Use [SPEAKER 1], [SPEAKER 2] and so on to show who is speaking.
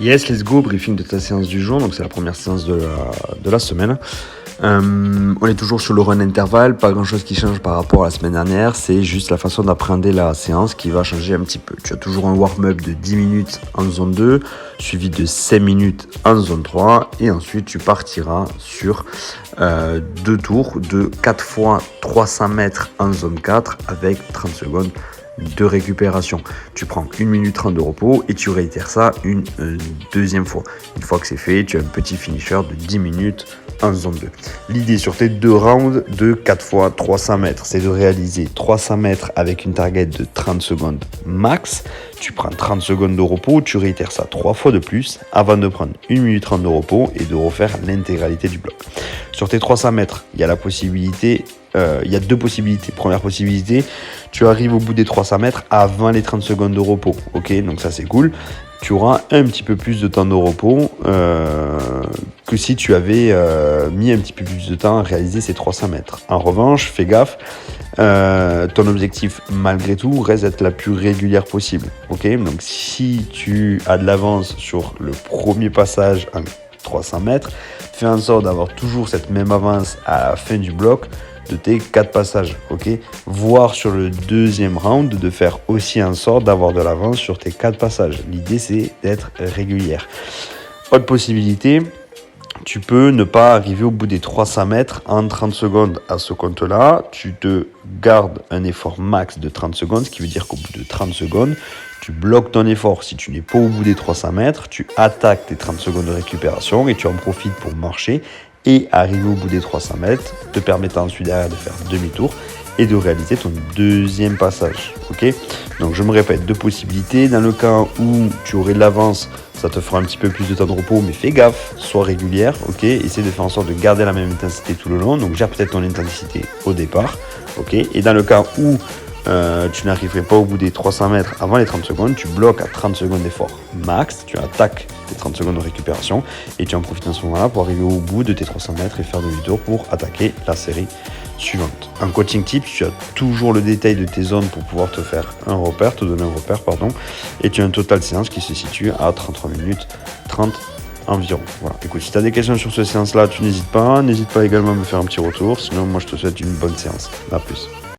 [SPEAKER 1] Yes, let's go, briefing de ta séance du jour, donc c'est la première séance de la semaine. On est toujours sur le run intervalle, pas grand chose qui change par rapport à la semaine dernière, c'est juste la façon d'appréhender la séance qui va changer un petit peu. Tu as toujours un warm-up de 10 minutes en zone 2, suivi de 5 minutes en zone 3, et ensuite tu partiras sur 2 tours de 4 fois 300 mètres en zone 4 avec 30 secondes de récupération. Tu prends 1 minute 30 de repos et tu réitères ça une deuxième fois. Une fois que c'est fait, tu as un petit finisher de 10 minutes en zone 2. L'idée sur tes 2 rounds de 4 fois 300 mètres, c'est de réaliser 300 mètres avec une target de 30 secondes max. Tu prends 30 secondes de repos, tu réitères ça 3 fois de plus avant de prendre 1 minute 30 de repos et de refaire l'intégralité du bloc. Sur tes 300 mètres, il y a la possibilité il y a 2 possibilités. Première possibilité, tu arrives au bout des 300 mètres avant les 30 secondes de repos. Ok, donc ça c'est cool. Tu auras un petit peu plus de temps de repos que si tu avais mis un petit peu plus de temps à réaliser ces 300 mètres. En revanche, fais gaffe, ton objectif malgré tout reste d'être la plus régulière possible. Ok, donc si tu as de l'avance sur le premier passage en 300 mètres, fais en sorte d'avoir toujours cette même avance à la fin du bloc de tes 4 passages, ok. Voire sur le deuxième round de faire aussi en sorte d'avoir de l'avance sur tes 4 passages. L'idée c'est d'être régulière. Autre possibilité, tu peux ne pas arriver au bout des 300 mètres en 30 secondes. À ce compte-là, tu te gardes un effort max de 30 secondes, ce qui veut dire qu'au bout de 30 secondes, tu bloques ton effort. Si tu n'es pas au bout des 300 mètres, tu attaques tes 30 secondes de récupération et tu en profites pour marcher et arriver au bout des 300 mètres, te permettant ensuite derrière de faire demi-tour et de réaliser ton deuxième passage. Ok, donc je me répète, 2 possibilités. Dans le cas où tu aurais de l'avance, ça te fera un petit peu plus de temps de repos, mais fais gaffe, sois régulière, ok. Essaie de faire en sorte de garder la même intensité tout le long, donc gère peut-être ton intensité au départ, ok. Et dans le cas où tu n'arriverais pas au bout des 300 mètres avant les 30 secondes, tu bloques à 30 secondes d'effort max, tu attaques tes 30 secondes de récupération et tu en profites à ce moment-là pour arriver au bout de tes 300 mètres et faire demi-tour pour attaquer la série suivante. En coaching tips, tu as toujours le détail de tes zones pour pouvoir te faire un repère, te donner un repère, et tu as un total séance qui se situe à 33 minutes 30 environ. Voilà. Écoute, si tu as des questions sur cette séance-là, tu n'hésites pas également à me faire un petit retour. Sinon, moi, je te souhaite une bonne séance. À plus.